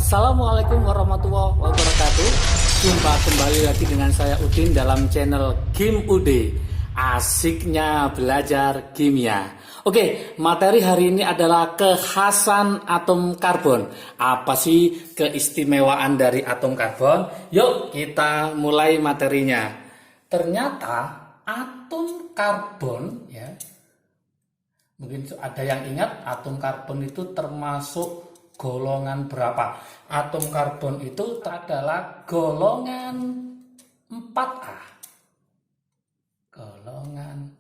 Assalamualaikum warahmatullahi wabarakatuh. Jumpa kembali lagi dengan saya Udin dalam channel Game UD. Asiknya belajar kimia. Oke, materi hari ini adalah kekhasan atom karbon. Apa sih keistimewaan dari atom karbon? Yuk kita mulai materinya. Ternyata atom karbon ya, mungkin ada yang ingat atom karbon itu termasuk golongan berapa? Atom karbon itu adalah golongan 4A. Golongan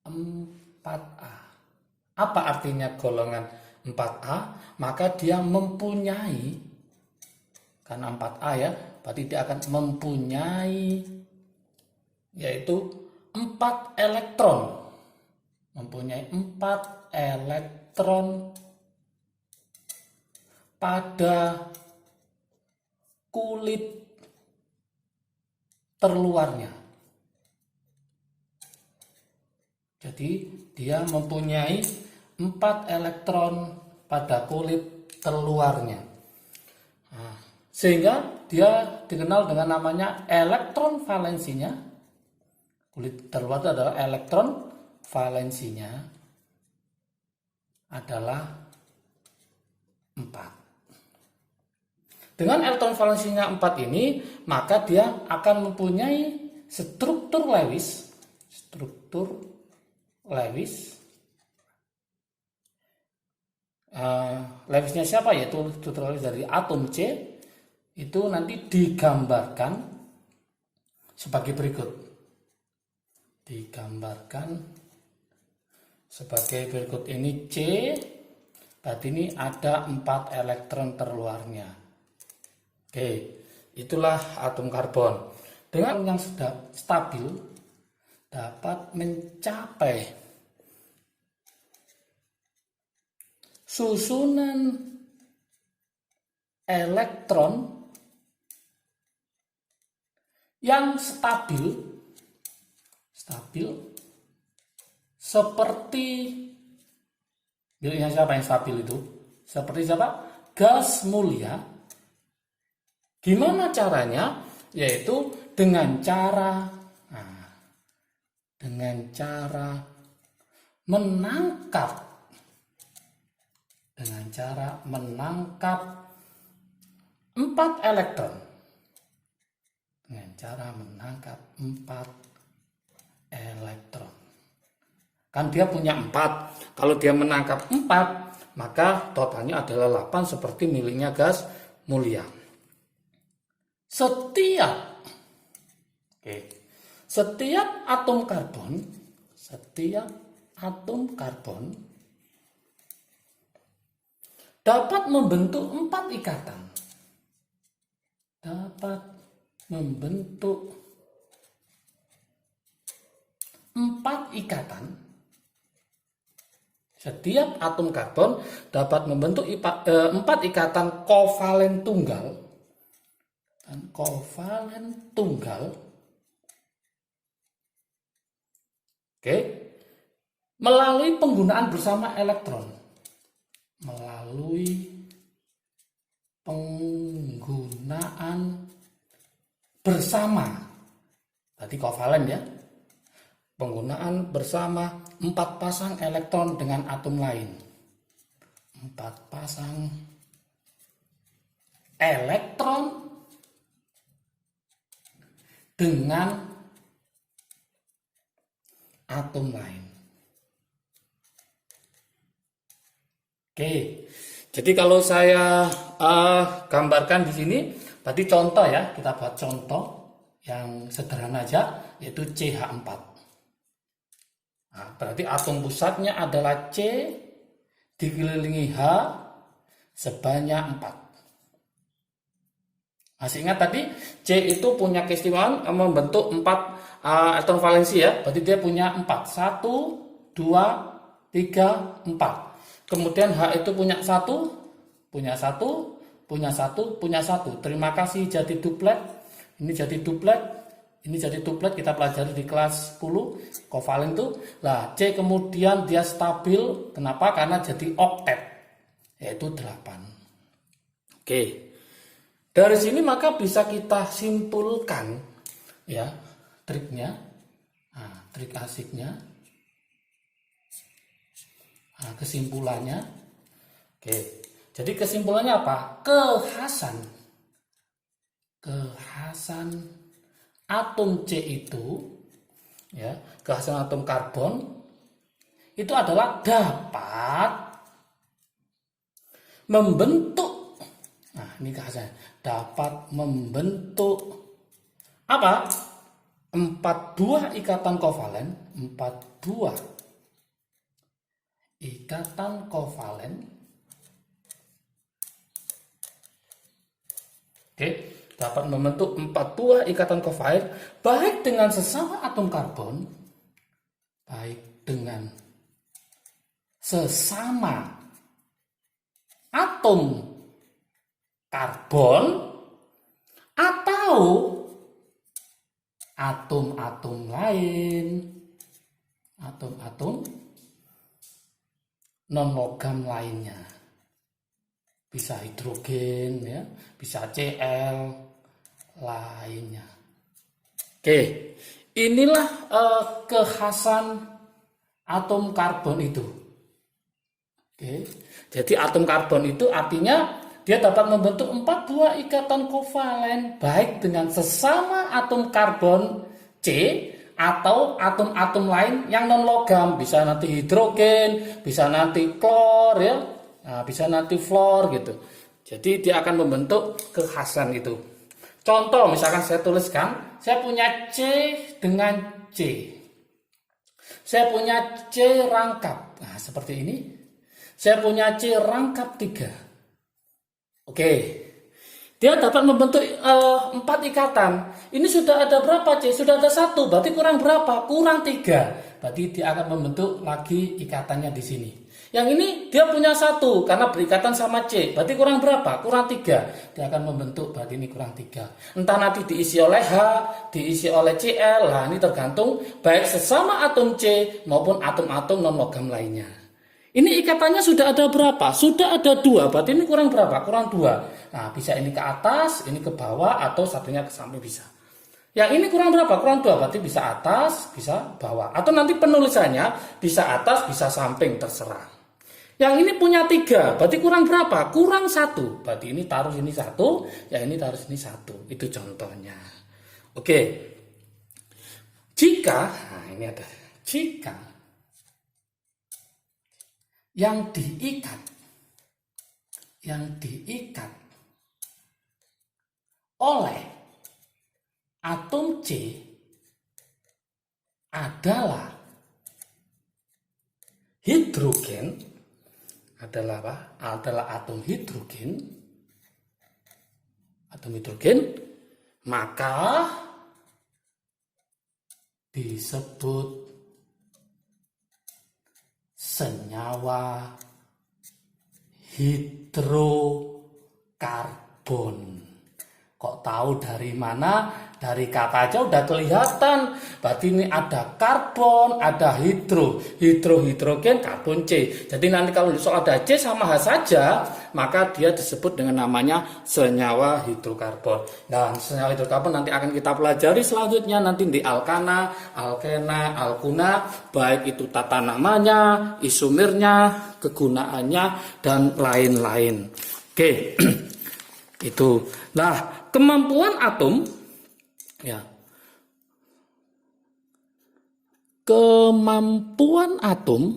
4A. Apa artinya golongan 4A? Maka dia mempunyai, karena 4A ya, berarti dia akan mempunyai yaitu 4 elektron. Mempunyai 4 elektron pada kulit terluarnya. Jadi dia mempunyai 4 elektron pada kulit terluarnya. Sehingga dia dikenal dengan namanya elektron valensinya. Kulit terluar itu adalah elektron valensinya adalah 4. Dengan elektron valensinya 4 ini, maka dia akan mempunyai struktur Lewis. Lewisnya siapa? Yaitu struktur Lewis dari atom C. Itu nanti digambarkan sebagai berikut. Ini C, berarti ini ada 4 elektron terluarnya. Oke, itulah atom karbon. Dengan yang sudah stabil dapat mencapai susunan elektron yang stabil seperti miliknya siapa yang stabil itu? Seperti siapa? Gas mulia. Gimana caranya? Yaitu dengan cara menangkap 4 elektron. Dengan cara menangkap 4 elektron. Kan dia punya 4. Kalau dia menangkap 4, maka totalnya adalah 8 seperti miliknya gas mulia. Setiap atom karbon dapat membentuk 4 ikatan. Setiap atom karbon dapat membentuk 4 ikatan kovalen tunggal. Melalui penggunaan bersama elektron. Tadi kovalen ya. Penggunaan bersama 4 pasang elektron dengan atom lain. 4 pasang elektron dengan atom lain. Oke, jadi kalau saya gambarkan di sini, berarti contoh ya, kita buat contoh yang sederhana aja, yaitu CH4. Nah, berarti atom pusatnya adalah C dikelilingi H sebanyak 4. Masih ingat tadi C itu punya keistimewaan membentuk 4 elektron valensi ya. Berarti dia punya 4. 1, 2, 3, 4. Kemudian H itu punya 1. Terima kasih jadi duplet. Ini jadi duplet kita pelajari di kelas 10 kovalen itu. Lah C kemudian dia stabil. Kenapa? Karena jadi oktet, yaitu 8. Oke. Dari sini maka bisa kita simpulkan ya triknya. Nah, trik asiknya. Nah, kesimpulannya. Oke. Jadi kesimpulannya apa? Kekhasan atom C itu ya, kekhasan atom karbon itu adalah dapat membentuk, nah ini kekhasannya, dapat membentuk apa? 4 buah ikatan kovalen, 4 buah ikatan kovalen. Oke, dapat membentuk 4 buah ikatan kovalen baik dengan sesama atom karbon, baik dengan sesama atom karbon atau atom-atom lain, atom-atom non-logam lainnya. Bisa hidrogen ya, bisa Cl lainnya. Oke, inilah kekhasan atom karbon itu. Oke, jadi atom karbon itu artinya dia dapat membentuk 4 buah ikatan kovalen baik dengan sesama atom karbon C atau atom-atom lain yang non logam, bisa nanti hidrogen, bisa nanti klor ya. Nah, bisa nanti fluor gitu. Jadi dia akan membentuk kekhasan itu. Contoh misalkan saya tuliskan, saya punya C dengan C. Saya punya C rangkap. Nah, seperti ini. Saya punya C rangkap 3. Oke. Dia dapat membentuk 4 ikatan. Ini sudah ada berapa C? Sudah ada 1. Berarti kurang berapa? Kurang 3. Berarti dia akan membentuk lagi ikatannya di sini. Yang ini dia punya 1 karena berikatan sama C. Berarti kurang berapa? Kurang 3. Dia akan membentuk, berarti ini kurang 3. Entah nanti diisi oleh H, diisi oleh Cl. Nah, ini tergantung baik sesama atom C maupun atom-atom non-logam lainnya. Ini ikatannya sudah ada berapa? Sudah ada 2. Berarti ini kurang berapa? Kurang 2. Nah, bisa ini ke atas, ini ke bawah, atau satunya ke samping bisa. Yang ini kurang berapa? Kurang 2. Berarti bisa atas, bisa bawah. Atau nanti penulisannya bisa atas, bisa samping, terserah. Yang ini punya 3, berarti kurang berapa? Kurang 1. Berarti ini taruh sini 1, yang ini taruh sini 1. Itu contohnya. Oke. Jika, nah ini ada. Jika yang diikat oleh atom C adalah hidrogen, adalah apa? Adalah atom hidrogen. Maka disebut senyawa hidrokarbon. Kok tahu dari mana? Dari kata aja udah kelihatan. Berarti ini ada karbon, ada hidrogen, karbon C. Jadi nanti kalau di soal ada C sama H saja, maka dia disebut dengan namanya senyawa hidrokarbon. Dan senyawa hidrokarbon nanti akan kita pelajari selanjutnya nanti di alkana, alkena, alkuna, baik itu tata namanya, isomernya, kegunaannya, dan lain-lain. Oke, itu. Nah, kemampuan atom ya. Kemampuan atom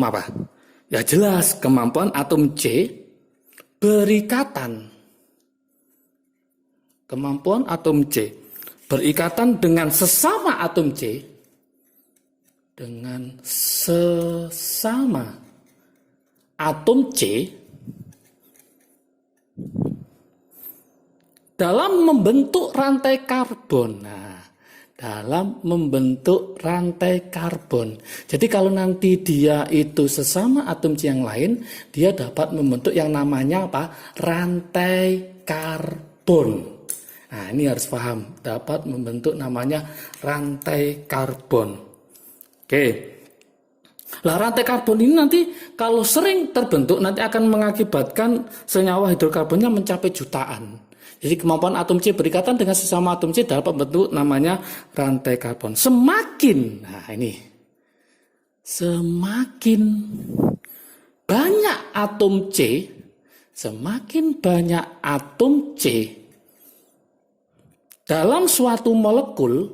apa? Ya jelas, kemampuan atom C berikatan. Kemampuan atom C berikatan dengan sesama atom C, dengan sesama atom C dalam membentuk rantai karbon. Nah, dalam membentuk rantai karbon. Jadi kalau nanti dia itu sesama atom C yang lain, dia dapat membentuk yang namanya apa? Rantai karbon. Nah, ini harus paham. Dapat membentuk namanya rantai karbon. Oke. Lah rantai karbon ini nanti kalau sering terbentuk nanti akan mengakibatkan senyawa hidrokarbonnya mencapai jutaan. Jadi kemampuan atom C berikatan dengan sesama atom C dapat membentuk namanya rantai karbon. Semakin banyak atom C, semakin banyak atom C dalam suatu molekul,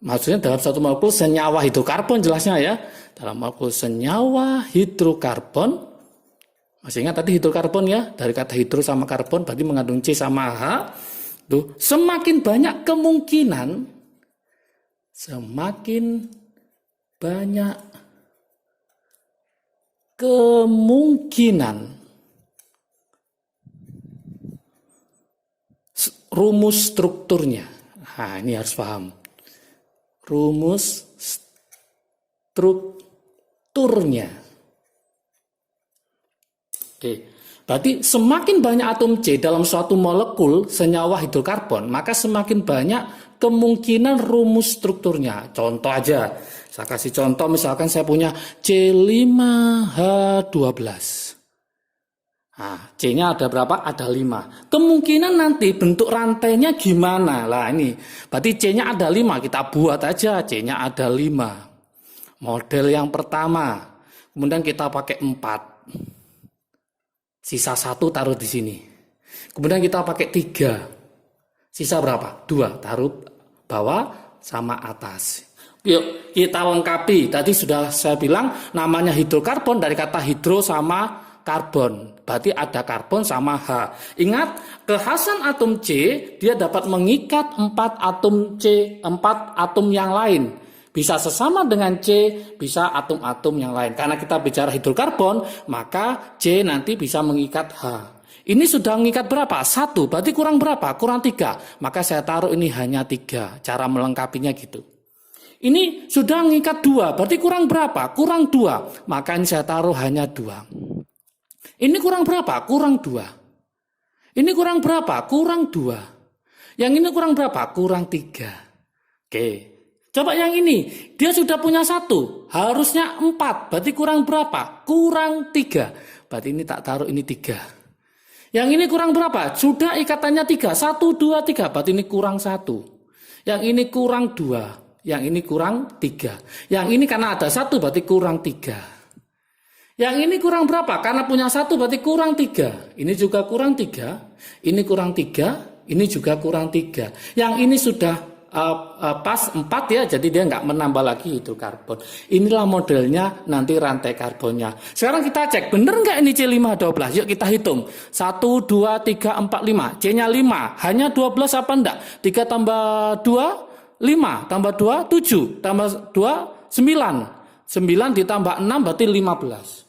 maksudnya dalam satu molekul senyawa hidrokarbon jelasnya ya. Dalam molekul senyawa hidrokarbon, masih ingat tadi hidrokarbon ya, dari kata hidro sama karbon berarti mengandung C sama H. Tuh, semakin banyak kemungkinan rumus strukturnya. Nah, ini harus paham. Rumus strukturnya. Oke, berarti semakin banyak atom C dalam suatu molekul senyawa hidrokarbon, maka semakin banyak kemungkinan rumus strukturnya. Contoh aja, saya kasih contoh misalkan saya punya C5H12. Nah, C-nya ada berapa? Ada 5. Kemungkinan nanti bentuk rantainya gimana? Lah ini, berarti C-nya ada 5, kita buat aja C-nya ada 5. Model yang pertama, kemudian kita pakai 4. Sisa 1 taruh di sini. Kemudian kita pakai 3. Sisa berapa? 2, taruh bawah sama atas. Yuk, kita lengkapi. Tadi sudah saya bilang namanya hidrokarbon dari kata hidro sama karbon. Berarti ada karbon sama H. Ingat, kekhasan atom C, dia dapat mengikat 4 atom C, 4 atom yang lain. Bisa sesama dengan C, bisa atom-atom yang lain. Karena kita bicara hidrokarbon, maka C nanti bisa mengikat H. Ini sudah mengikat berapa? 1, berarti kurang berapa? Kurang 3. Maka saya taruh ini hanya 3. Cara melengkapinya gitu. Ini sudah mengikat 2, berarti kurang berapa? Kurang 2. Maka ini saya taruh hanya 2. Ini kurang berapa? Kurang 2. Ini kurang berapa? Kurang 2. Yang ini kurang berapa? Kurang 3. Oke. Coba yang ini. Dia sudah punya 1. Harusnya 4. Berarti kurang berapa? Kurang 3. Berarti ini tak taruh ini 3. Yang ini kurang berapa? Sudah ikatannya 3. 1, 2, 3. Berarti ini kurang 1. Yang ini kurang 2. Yang ini kurang 3. Yang ini karena ada 1 berarti kurang 3. Yang ini kurang berapa? Karena punya 1 berarti kurang 3. Ini juga kurang 3. Ini kurang 3. Ini juga kurang 3. Yang ini sudah pas 4 ya. Jadi dia nggak menambah lagi hidrokarbon. Inilah modelnya nanti rantai karbonnya. Sekarang kita cek. Bener nggak ini C5H12? Yuk kita hitung. 1, 2, 3, 4, 5. C-nya 5. Hanya 12 apa enggak? 3 tambah 2, 5. Tambah 2, 7. Tambah 2, 9. 9 ditambah 6 berarti 15.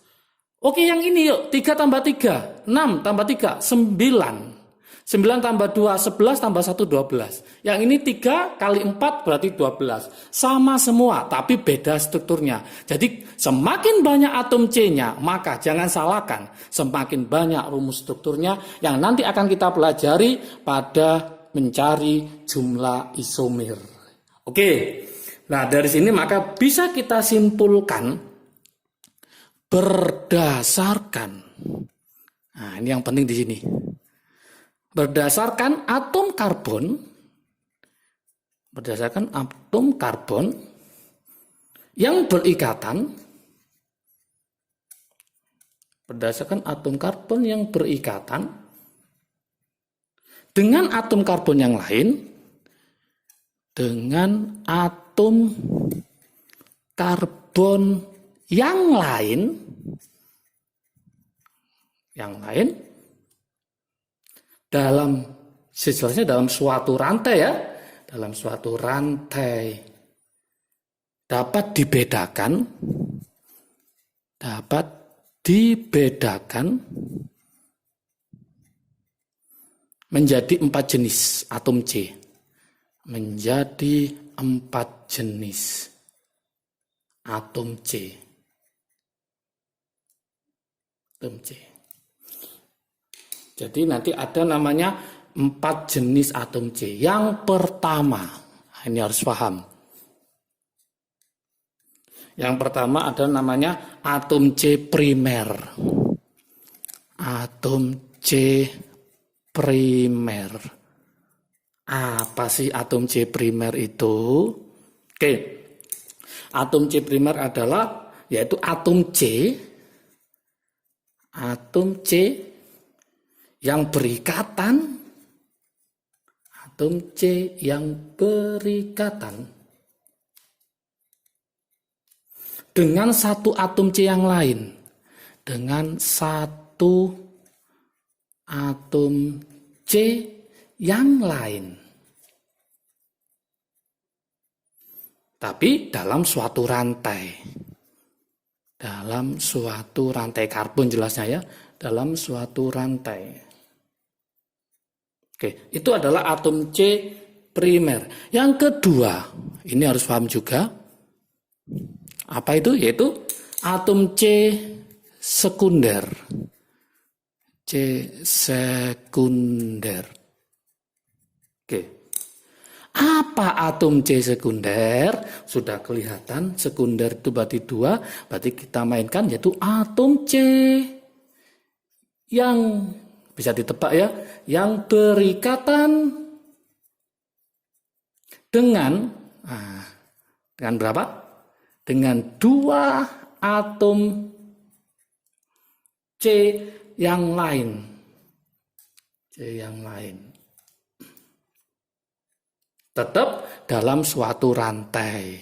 Oke, yang ini yuk, 3 tambah 3, 6 tambah 3, 9. 9 tambah 2, 11 tambah 1, 12. Yang ini 3 kali 4 berarti 12. Sama semua, tapi beda strukturnya. Jadi semakin banyak atom C-nya, maka jangan salahkan. Semakin banyak rumus strukturnya yang nanti akan kita pelajari pada mencari jumlah isomer. Oke, nah dari sini maka bisa kita simpulkan berdasarkan, nah ini yang penting di sini, berdasarkan atom karbon yang berikatan, dengan atom karbon yang lain, dengan atom karbon yang lain dalam sejelasnya dalam suatu rantai ya, dalam suatu rantai dapat dibedakan menjadi 4 jenis atom C, menjadi 4 jenis atom C. Jadi nanti ada namanya 4 jenis atom C. Yang pertama, ini harus paham. Yang pertama ada namanya atom C primer. Atom C primer. Apa sih atom C primer itu? Oke. Atom C primer adalah yaitu atom C yang berikatan, atom C yang berikatan dengan satu atom C yang lain, dengan satu atom C yang lain. Tapi dalam suatu rantai. Dalam suatu rantai karbon jelasnya ya, dalam suatu rantai. Oke, itu adalah atom C primer. Yang kedua, ini harus paham juga. Apa itu? Yaitu atom C sekunder. C sekunder. Oke. Apa atom C sekunder? Sudah kelihatan, sekunder itu berarti 2, berarti kita mainkan yaitu atom C yang bisa ditebak ya, yang berikatan dengan berapa? Dengan 2 atom C yang lain. C yang lain. Tetap dalam suatu rantai.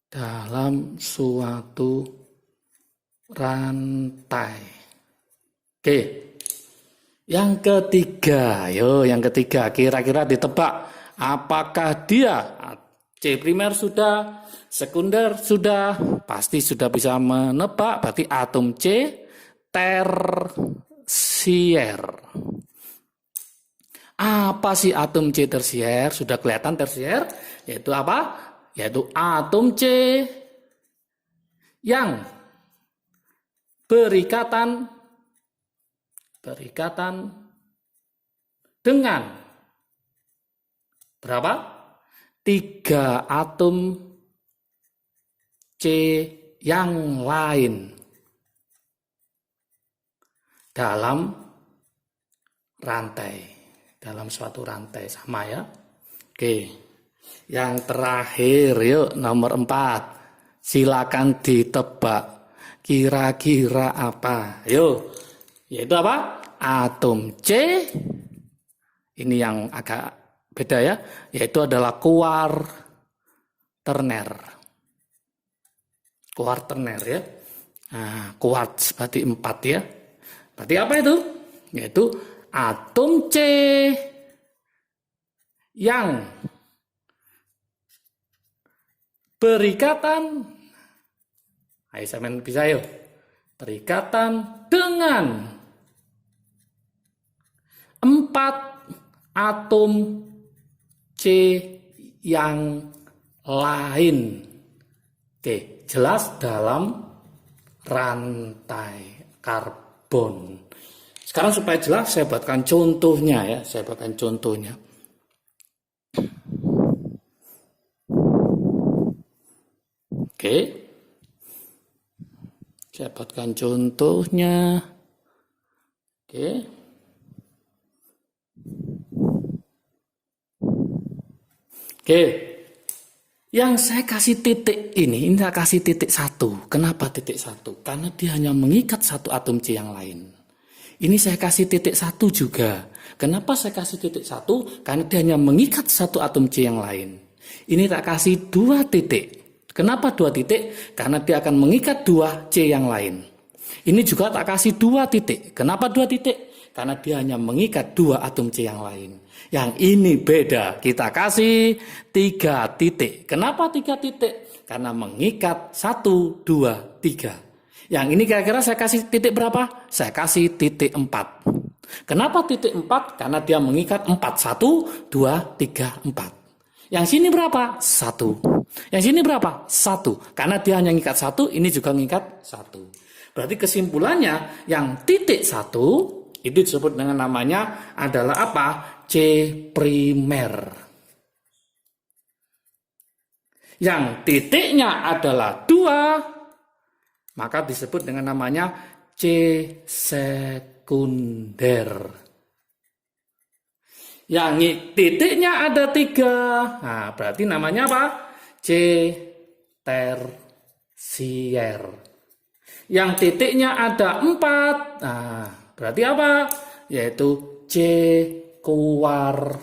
Dalam suatu rantai. Oke. Yang ketiga, yang ketiga kira-kira ditebak apakah dia C primer sudah, sekunder sudah, pasti sudah bisa menebak, berarti atom C tersier. Apa sih atom C tersier? Sudah kelihatan tersier, yaitu apa? Yaitu atom C yang berikatan dengan berapa? 3 atom C yang lain dalam rantai. Dalam suatu rantai sama ya. Oke. Yang terakhir yuk nomor 4. Silakan ditebak. Kira-kira apa? Yuk. Yaitu apa? Atom C. Ini yang agak beda ya. Yaitu adalah kuarterner. Kuarterner ya. Nah, kuarts berarti 4 ya. Berarti apa itu? Yaitu atom C yang berikatan, ayo sampean bisa yuk, berikatan dengan 4 atom C yang lain. Oke, jelas dalam rantai karbon. Sekarang supaya jelas saya buatkan contohnya ya, Oke. Saya buatkan contohnya. Oke. Oke. Yang saya kasih titik ini saya kasih titik 1. Kenapa titik 1? Karena dia hanya mengikat satu atom C yang lain. Ini saya kasih titik 1 juga. Kenapa saya kasih titik 1? Karena dia hanya mengikat satu atom C yang lain. Ini tak kasih 2 titik. Kenapa 2 titik? Karena dia akan mengikat 2 C yang lain. Ini juga tak kasih 2 titik. Kenapa 2 titik? Karena dia hanya mengikat 2 atom C yang lain. Yang ini beda. Kita kasih 3 titik. Kenapa 3 titik? Karena mengikat 1, 2, 3. Yang ini kira-kira saya kasih titik berapa? Saya kasih titik 4. Kenapa titik 4? Karena dia mengikat 4. 1, 2, 3, 4. Yang sini berapa? 1. Yang sini berapa? 1. Karena dia hanya mengikat 1, ini juga mengikat 1. Berarti kesimpulannya yang titik 1 itu disebut dengan namanya adalah apa? C primer. Yang titiknya adalah 2, maka disebut dengan namanya C sekunder. Yang titiknya ada 3, nah berarti namanya apa? C tersier. Yang titiknya ada 4, nah berarti apa? Yaitu C kuarterner.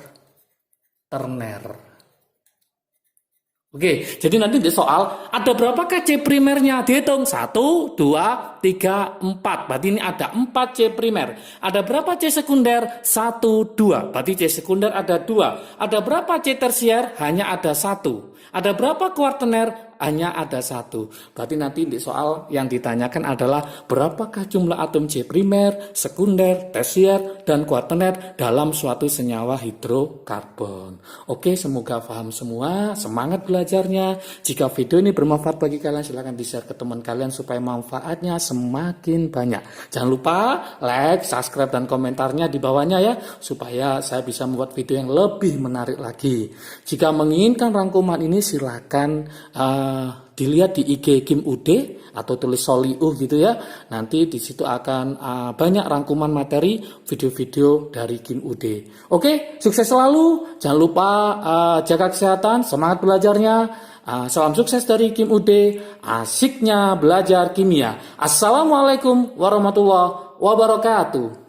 Oke, jadi nanti di soal ada berapakah C primernya? Dihitung 1, 2, 3, 4. Berarti ini ada 4 C primer. Ada berapa C sekunder? 1, 2. Berarti C sekunder ada 2. Ada berapa C tersier? Hanya ada 1. Ada berapa kuartener? Hanya ada 1. Berarti nanti di soal yang ditanyakan adalah berapakah jumlah atom C primer, sekunder, tersier, dan kuartener dalam suatu senyawa hidrokarbon. Oke, semoga paham semua. Semangat belajarnya. Jika video ini bermanfaat bagi kalian, silahkan di-share ke teman kalian supaya manfaatnya semakin banyak. Jangan lupa like, subscribe, dan komentarnya di bawahnya ya, supaya saya bisa membuat video yang lebih menarik lagi. Jika menginginkan rangkuman ini, silakan dilihat di IG Kim UD atau tulis Soliu gitu ya. Nanti di situ akan banyak rangkuman materi video-video dari Kim UD. Oke, sukses selalu. Jangan lupa jaga kesehatan, semangat belajarnya. Salam sukses dari Kim UD, asiknya belajar kimia. Assalamualaikum warahmatullahi wabarakatuh.